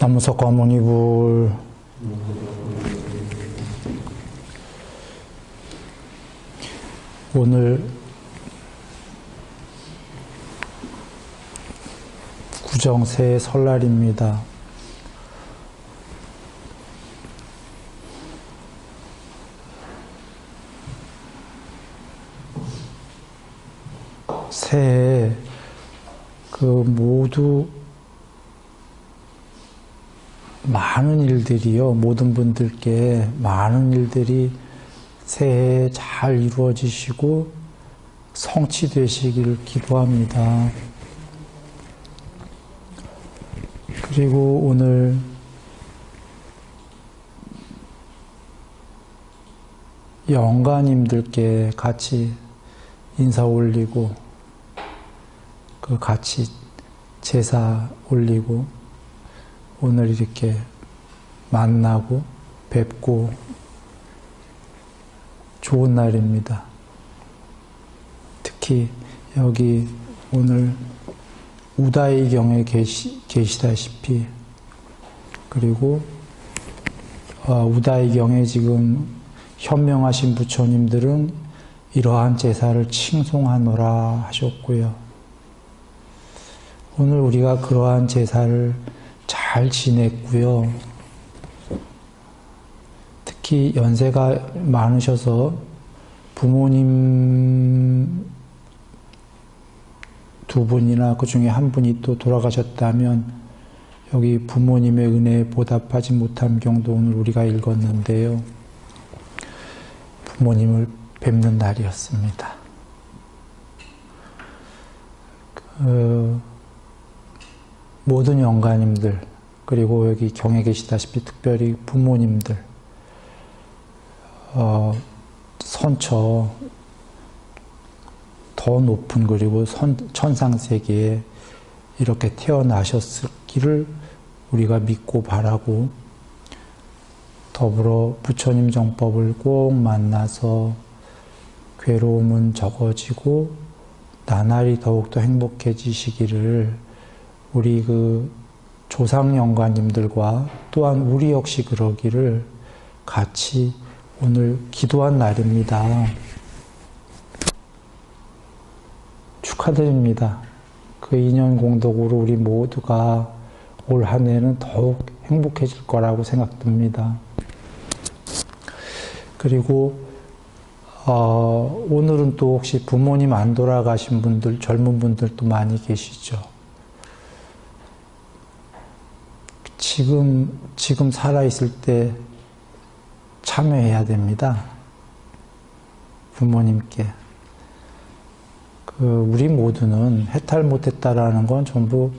남무석가모니불. 오늘 구정새 설날입니다. 새해 모두 많은 일들이요, 모든 분들께 많은 일들이 새해에 잘 이루어지시고 성취되시기를 기도합니다. 그리고 오늘 영가님들께 같이 인사 올리고 같이 제사 올리고 오늘 이렇게 만나고 뵙고 좋은 날입니다. 특히 여기 오늘 우다이경에 계시다시피, 그리고 우다이경에 지금 현명하신 부처님들은 이러한 제사를 칭송하노라 하셨고요. 오늘 우리가 그러한 제사를 잘 지냈고요. 특히 연세가 많으셔서 부모님 두 분이나 그 중에 한 분이 또 돌아가셨다면 여기 부모님의 은혜에 보답하지 못한 경도 오늘 우리가 읽었는데요. 부모님을 뵙는 날이었습니다. 모든 영가님들, 그리고 여기 경에 계시다시피 특별히 부모님들, 선처 더 높은, 그리고 천상세계에 이렇게 태어나셨기를 우리가 믿고 바라고, 더불어 부처님 정법을 꼭 만나서 괴로움은 적어지고 나날이 더욱더 행복해지시기를 우리 조상 영가님들과 또한 우리 역시 그러기를 같이 오늘 기도한 날입니다. 축하드립니다. 그 인연 공덕으로 우리 모두가 올 한 해는 더욱 행복해질 거라고 생각됩니다. 그리고 오늘은 또 혹시 부모님 안 돌아가신 분들, 젊은 분들도 많이 계시죠. 지금 살아있을 때 참여해야 됩니다. 부모님께. 우리 모두는 해탈 못했다라는 건 전부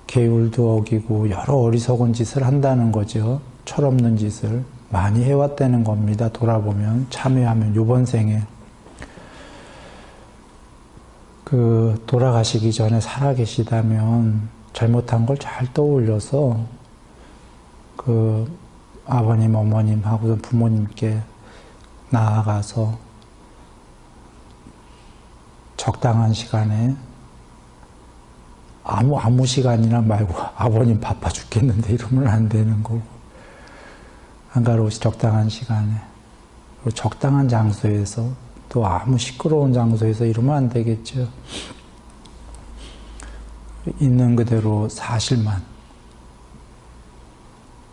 계율도 어기고 여러 어리석은 짓을 한다는 거죠. 철없는 짓을 많이 해왔다는 겁니다. 돌아보면, 참여하면, 요번 생에. 돌아가시기 전에 살아계시다면 잘못한 걸 잘 떠올려서 아버님, 어머님하고 부모님께 나아가서 적당한 시간에, 아무 시간이나 말고 아버님 바빠 죽겠는데 이러면 안 되는 거고, 한가로우시 적당한 시간에, 그리고 적당한 장소에서, 또 아무 시끄러운 장소에서 이러면 안 되겠죠. 있는 그대로 사실만,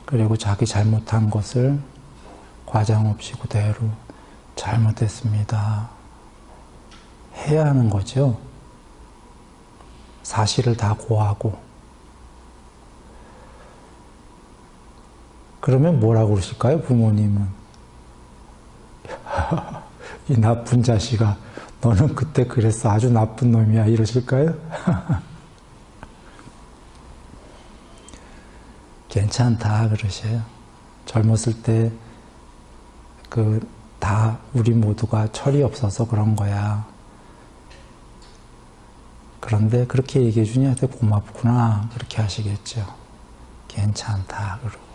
그리고 자기 잘못한 것을 과장 없이 그대로 잘못했습니다 해야 하는 거죠. 사실을 다 고하고. 그러면 뭐라고 그러실까요, 부모님은? 이 나쁜 자식아, 너는 그때 그랬어, 아주 나쁜 놈이야, 이러실까요? 괜찮다 그러셔요. 젊었을 때 다 우리 모두가 철이 없어서 그런 거야. 그런데 그렇게 얘기해 주니 되게 고맙구나, 그렇게 하시겠죠. 괜찮다 그러고.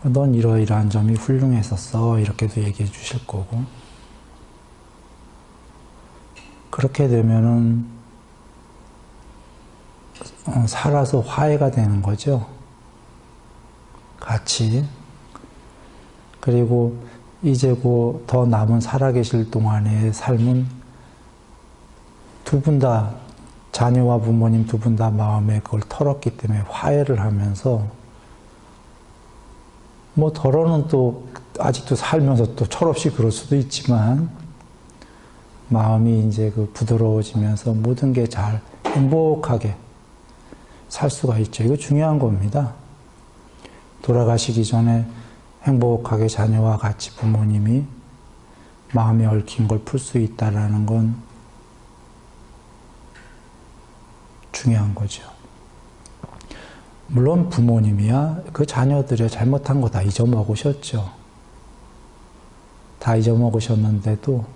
넌 이러이러한 점이 훌륭했었어, 이렇게도 얘기해 주실 거고. 그렇게 되면은 살아서 화해가 되는 거죠. 같이. 그리고 이제 더 남은 살아계실 동안의 삶은 두 분 다, 자녀와 부모님 두 분 다 마음에 그걸 털었기 때문에 화해를 하면서, 뭐 덜어는 또 아직도 살면서 또 철없이 그럴 수도 있지만, 마음이 이제 부드러워지면서 모든 게 잘 행복하게 살 수가 있죠. 이거 중요한 겁니다. 돌아가시기 전에 행복하게 자녀와 같이 부모님이 마음에 얽힌 걸 풀 수 있다라는 건 중요한 거죠. 물론 부모님이야 그 자녀들의 잘못한 거 다 잊어먹으셨죠. 다 잊어먹으셨는데도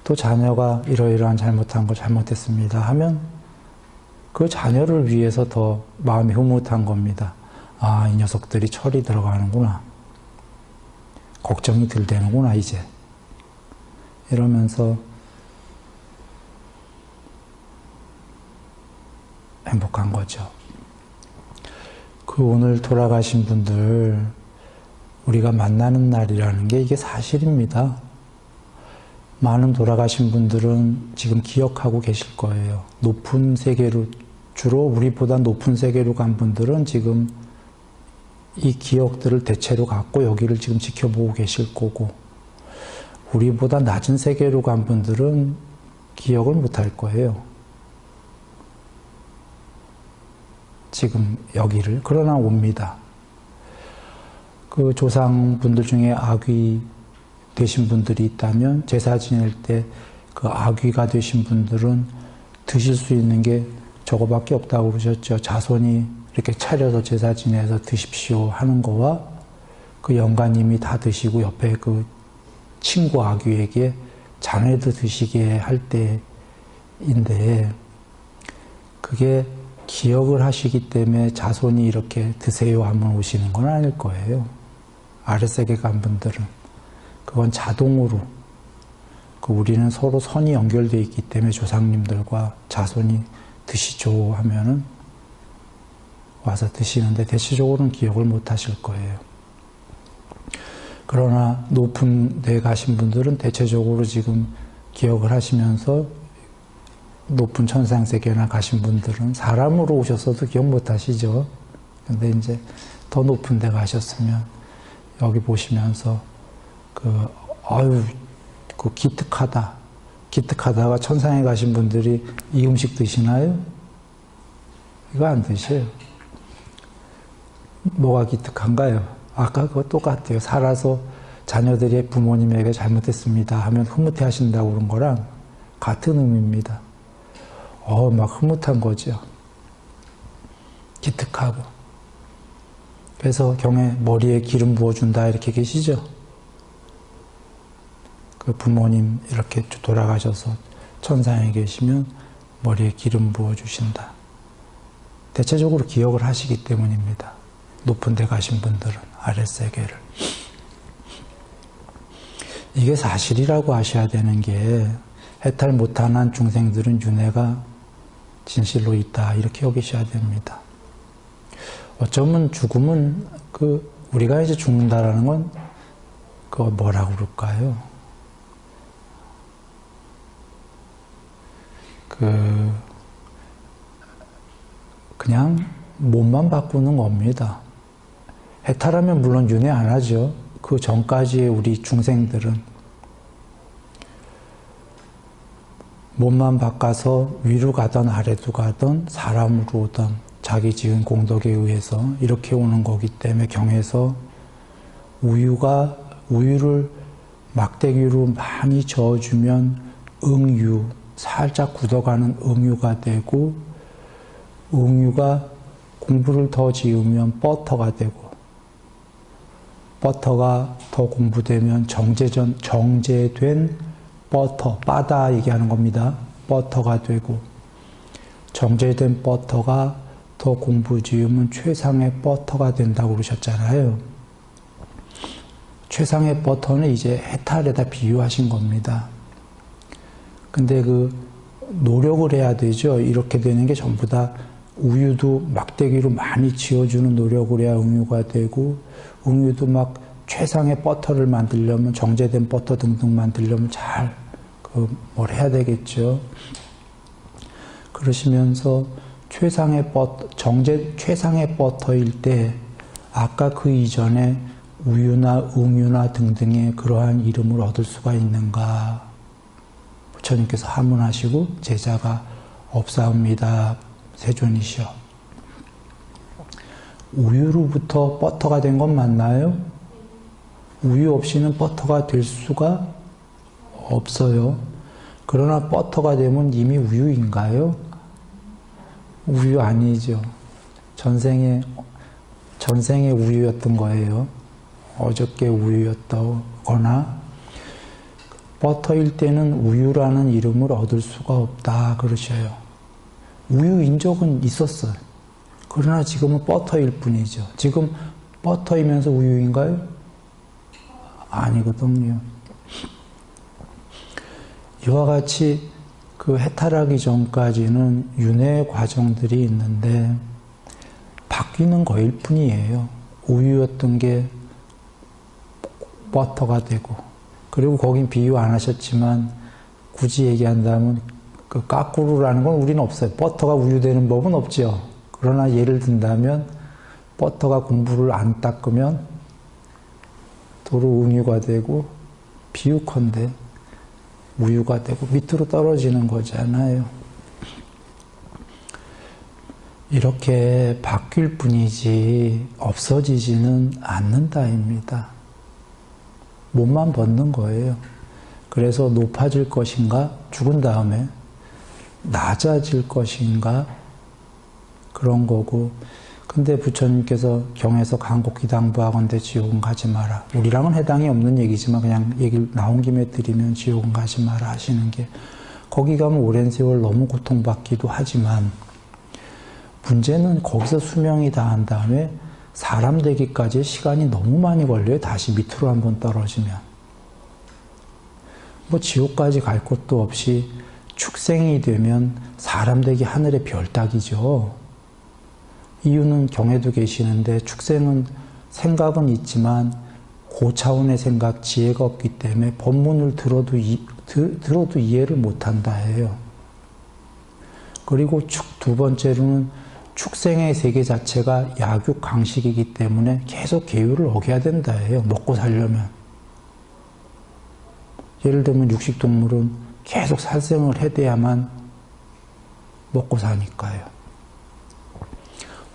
또 자녀가 이러이러한 잘못한 거 잘못했습니다 하면 그 자녀를 위해서 더 마음이 흐뭇한 겁니다. 아, 이 녀석들이 철이 들어가는구나. 걱정이 덜 되는구나, 이제. 이러면서 행복한 거죠. 오늘 돌아가신 분들 우리가 만나는 날이라는 게 이게 사실입니다. 많은 돌아가신 분들은 지금 기억하고 계실 거예요. 높은 세계로, 주로 우리보다 높은 세계로 간 분들은 지금 이 기억들을 대체로 갖고 여기를 지금 지켜보고 계실 거고, 우리보다 낮은 세계로 간 분들은 기억을 못할 거예요. 지금 여기를. 그러나 옵니다. 그 조상분들 중에 아귀 되신 분들이 있다면 제사 지낼 때 그 아귀가 되신 분들은 드실 수 있는 게 저거밖에 없다고 그러셨죠. 자손이 이렇게 차려서 제사 지내서 드십시오 하는 거와 그 영가님이 다 드시고 옆에 그 친구 아귀에게 자네도 드시게 할 때인데, 그게 기억을 하시기 때문에 자손이 이렇게 드세요 하면 오시는 건 아닐 거예요. 아랫세계 간 분들은. 그건 자동으로, 우리는 서로 선이 연결되어 있기 때문에 조상님들과 자손이 드시죠 하면은 와서 드시는데 대체적으로는 기억을 못 하실 거예요. 그러나 높은 데 가신 분들은 대체적으로 지금 기억을 하시면서, 높은 천상세계나 가신 분들은 사람으로 오셨어도 기억 못 하시죠. 근데 이제 더 높은 데 가셨으면 여기 보시면서 아유, 기특하다가 천상에 가신 분들이 이 음식 드시나요? 이거 안 드셔요. 뭐가 기특한가요? 아까 그거 똑같아요. 살아서 자녀들이 부모님에게 잘못했습니다 하면 흐뭇해 하신다고 그런 거랑 같은 의미입니다. 막 흐뭇한 거죠. 기특하고. 그래서 경에 머리에 기름 부어준다 이렇게 계시죠? 그 부모님 이렇게 돌아가셔서 천상에 계시면 머리에 기름 부어주신다. 대체적으로 기억을 하시기 때문입니다. 높은 데 가신 분들은 아랫세계를. 이게 사실이라고 하셔야 되는 게, 해탈 못한 중생들은 윤회가 진실로 있다 이렇게 여기셔야 됩니다. 어쩌면 죽음은 우리가 이제 죽는다라는 건 뭐라고 그럴까요? 그냥 몸만 바꾸는 겁니다. 해탈하면 물론 윤회 안 하죠. 그 전까지의 우리 중생들은 몸만 바꿔서 위로 가든 아래로 가든 사람으로 오든 자기 지은 공덕에 의해서 이렇게 오는 거기 때문에 경에서 우유를 막대기로 많이 저어주면 응유, 살짝 굳어가는 응유가 되고, 응유가 공부를 더 지으면 버터가 되고, 버터가 더 공부되면 정제된 버터, 바다 얘기하는 겁니다. 버터가 되고, 정제된 버터가 더 공부 지으면 최상의 버터가 된다고 그러셨잖아요. 최상의 버터는 이제 해탈에다 비유하신 겁니다. 근데 노력을 해야 되죠. 이렇게 되는 게 전부 다 우유도 막대기로 많이 지어주는 노력을 해야 응유가 되고, 응유도 막 최상의 버터를 만들려면, 정제된 버터 등등 만들려면 뭘 해야 되겠죠. 그러시면서 최상의 버터일 때, 아까 그 이전에 우유나 응유나 등등의 그러한 이름을 얻을 수가 있는가? 부처님께서 하문하시고, 제자가 없사옵니다. 세존이시여. 우유로부터 버터가 된 건 맞나요? 우유 없이는 버터가 될 수가 없어요. 그러나 버터가 되면 이미 우유인가요? 우유 아니죠. 전생에 우유였던 거예요. 어저께 우유였다거나, 버터일 때는 우유라는 이름을 얻을 수가 없다 그러셔요. 우유인 적은 있었어요. 그러나 지금은 버터일 뿐이죠. 지금 버터이면서 우유인가요? 아니거든요. 이와 같이 그 해탈하기 전까지는 윤회의 과정들이 있는데 바뀌는 거일 뿐이에요. 우유였던 게 버터가 되고, 그리고 거긴 비유 안 하셨지만 굳이 얘기한다면 그 까꾸루라는 건 우리는 없어요. 버터가 우유 되는 법은 없죠. 그러나 예를 든다면 버터가 공부를 안 닦으면 도로 응유가 되고, 비유컨대 우유가 되고 밑으로 떨어지는 거잖아요. 이렇게 바뀔 뿐이지 없어지지는 않는다입니다. 몸만 벗는 거예요. 그래서 높아질 것인가? 죽은 다음에 낮아질 것인가? 그런 거고. 근데 부처님께서 경에서 간곡히 당부하건대 지옥은 가지 마라. 우리랑은 해당이 없는 얘기지만 그냥 얘기를 나온 김에 드리면 지옥은 가지 마라 하시는 게, 거기 가면 오랜 세월 너무 고통받기도 하지만 문제는 거기서 수명이 다한 다음에 사람 되기까지 시간이 너무 많이 걸려요. 다시 밑으로 한번 떨어지면. 뭐 지옥까지 갈 것도 없이 축생이 되면 사람 되기 하늘의 별 따기죠. 이유는 경에도 계시는데, 축생은 생각은 있지만 고차원의 생각, 지혜가 없기 때문에 법문을 들어도 이해를 못한다 해요. 그리고 두 번째로는 축생의 세계 자체가 약육 강식이기 때문에 계속 계율을 어겨야 된다 해요. 먹고 살려면. 예를 들면 육식동물은 계속 살생을 해대야만 먹고 사니까요.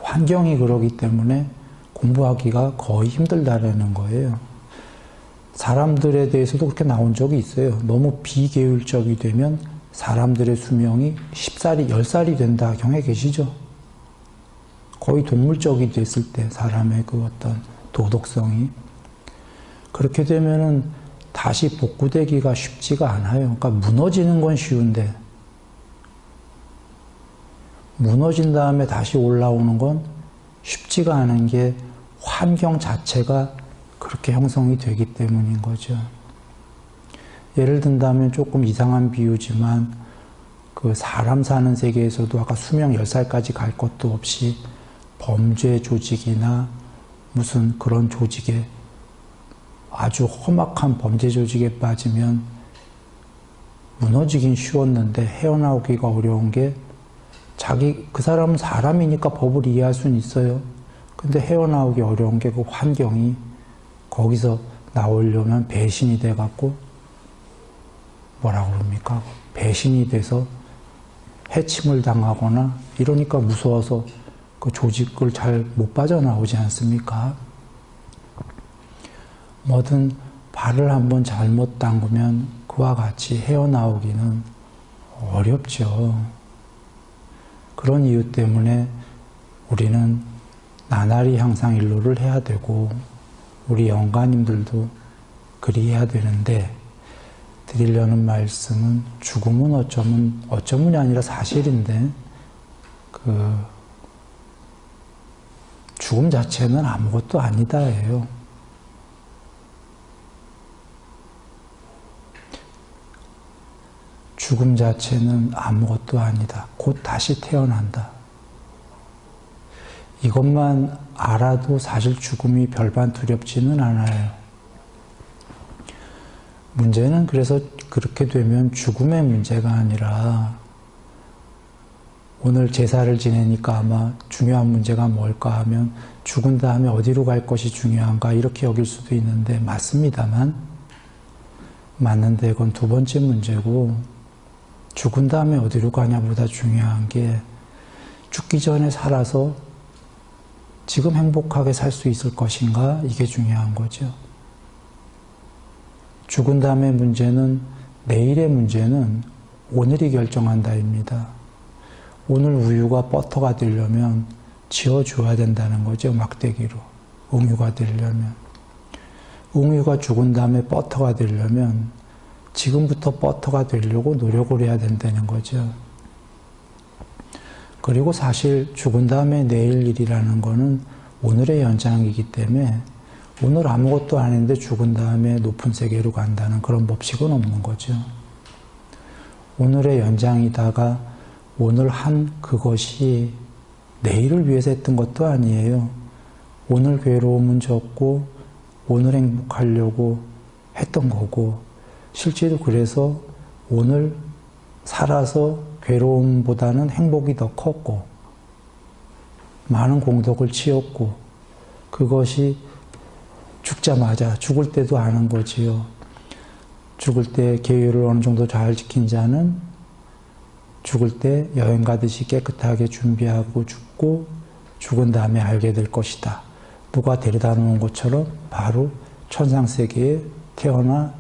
환경이 그러기 때문에 공부하기가 거의 힘들다라는 거예요. 사람들에 대해서도 그렇게 나온 적이 있어요. 너무 비계율적이 되면 사람들의 수명이 10살이, 10살이 된다 경에 계시죠. 거의 동물적이 됐을 때 사람의 그 어떤 도덕성이. 그렇게 되면은 다시 복구되기가 쉽지가 않아요. 그러니까 무너지는 건 쉬운데, 무너진 다음에 다시 올라오는 건 쉽지가 않은 게 환경 자체가 그렇게 형성이 되기 때문인 거죠. 예를 든다면 조금 이상한 비유지만, 그 사람 사는 세계에서도 아까 수명 10살까지 갈 것도 없이 범죄 조직이나 무슨 그런 조직에, 아주 험악한 범죄 조직에 빠지면 무너지긴 쉬웠는데 헤어나오기가 어려운 게, 그 사람은 사람이니까 법을 이해할 수는 있어요. 근데 헤어나오기 어려운 게 그 환경이, 거기서 나오려면 배신이 돼갖고, 뭐라고 그럽니까? 배신이 돼서 해침을 당하거나 이러니까 무서워서 그 조직을 잘 못 빠져나오지 않습니까? 뭐든 발을 한번 잘못 담그면 그와 같이 헤어나오기는 어렵죠. 그런 이유 때문에 우리는 나날이 항상 일로를 해야 되고, 우리 영가님들도 그리해야 되는데, 드리려는 말씀은 죽음은 어쩌면이 아니라 사실인데, 죽음 자체는 아무것도 아니다예요. 죽음 자체는 아무것도 아니다. 곧 다시 태어난다. 이것만 알아도 사실 죽음이 별반 두렵지는 않아요. 문제는 그래서 그렇게 되면 죽음의 문제가 아니라 오늘 제사를 지내니까 아마 중요한 문제가 뭘까 하면 죽은 다음에 어디로 갈 것이 중요한가 이렇게 여길 수도 있는데 맞습니다만 맞는데 그건 두 번째 문제고 죽은 다음에 어디로 가냐보다 중요한 게 죽기 전에 살아서 지금 행복하게 살 수 있을 것인가 이게 중요한 거죠. 죽은 다음의 문제는 내일의 문제는 오늘이 결정한다입니다. 오늘 우유가 버터가 되려면 지어줘야 된다는 거죠. 막대기로. 웅유가 되려면. 웅유가 죽은 다음에 버터가 되려면 지금부터 버터가 되려고 노력을 해야 된다는 거죠. 그리고 사실 죽은 다음에 내일 일이라는 거는 오늘의 연장이기 때문에 오늘 아무것도 아닌데 죽은 다음에 높은 세계로 간다는 그런 법칙은 없는 거죠. 오늘의 연장이다가 오늘 한 그것이 내일을 위해서 했던 것도 아니에요. 오늘 괴로움은 적고 오늘 행복하려고 했던 거고 실제로 그래서 오늘 살아서 괴로움보다는 행복이 더 컸고 많은 공덕을 치었고 그것이 죽자마자 죽을 때도 아는 거지요. 죽을 때 계율을 어느 정도 잘 지킨 자는 죽을 때 여행 가듯이 깨끗하게 준비하고 죽고 죽은 다음에 알게 될 것이다. 누가 데려다 놓은 것처럼 바로 천상세계에 태어나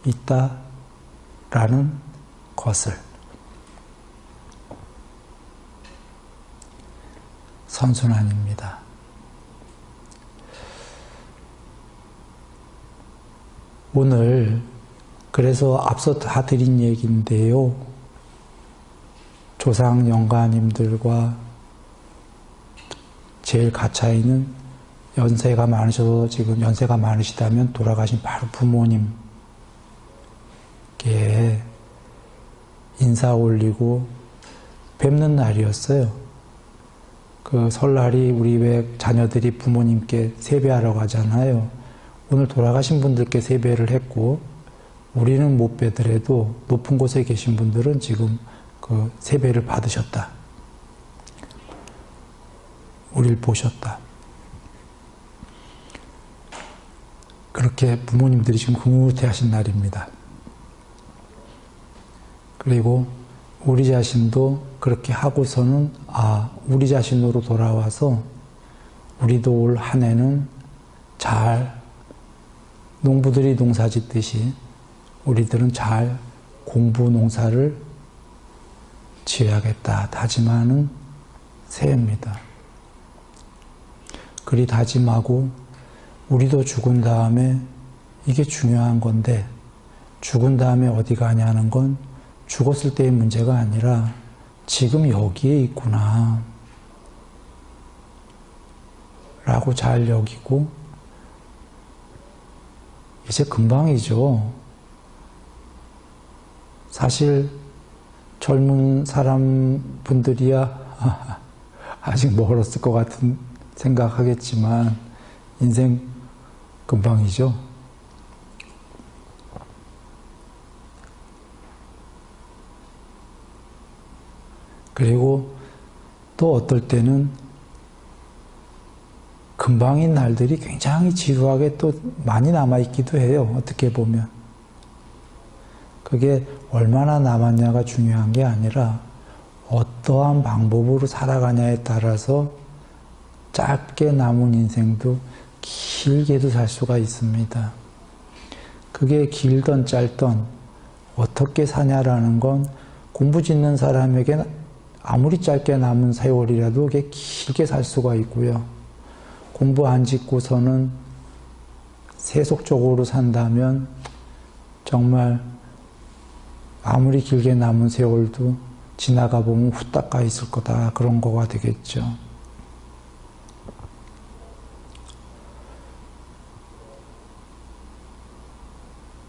있다라는 것을 선순환입니다. 오늘 그래서 앞서 다 드린 얘기인데요. 조상 영가님들과 제일 가차이는 연세가 많으셔서 지금 연세가 많으시다면 돌아가신 바로 부모님께 인사 올리고 뵙는 날이었어요. 그 설날이 우리 왜 자녀들이 부모님께 세배하러 가잖아요. 오늘 돌아가신 분들께 세배를 했고 우리는 못 뵈더라도 높은 곳에 계신 분들은 지금 그 세배를 받으셨다. 우리를 보셨다. 그렇게 부모님들이 지금 흐뭇해하신 날입니다. 그리고 우리 자신도 그렇게 하고서는 우리 자신으로 돌아와서 우리도 올 한 해는 잘 농부들이 농사 짓듯이 우리들은 잘 공부 농사를 지어야겠다 다짐하는 새해입니다. 그리 다짐하고 우리도 죽은 다음에 이게 중요한 건데 죽은 다음에 어디 가냐는 건 죽었을 때의 문제가 아니라 지금 여기에 있구나 라고 잘 여기고 이제 금방이죠. 사실 젊은 사람분들이야 아직 멀었을 것 같은 생각하겠지만 인생 금방이죠. 그리고 또 어떨 때는 금방인 날들이 굉장히 지루하게 또 많이 남아있기도 해요. 어떻게 보면. 그게 얼마나 남았냐가 중요한 게 아니라 어떠한 방법으로 살아가냐에 따라서 짧게 남은 인생도 길게도 살 수가 있습니다. 그게 길던 짧던 어떻게 사냐라는 건 공부 짓는 사람에게 아무리 짧게 남은 세월이라도 그게 길게 살 수가 있고요. 공부 안 짓고서는 세속적으로 산다면 정말 아무리 길게 남은 세월도 지나가 보면 후딱 가 있을 거다. 그런 거가 되겠죠.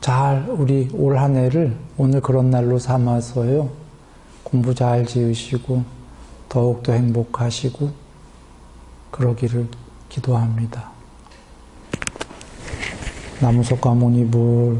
잘 우리 올 한 해를 오늘 그런 날로 삼아서요. 공부 잘 지으시고 더욱더 행복하시고 그러기를 기도합니다. 나무석 가모니불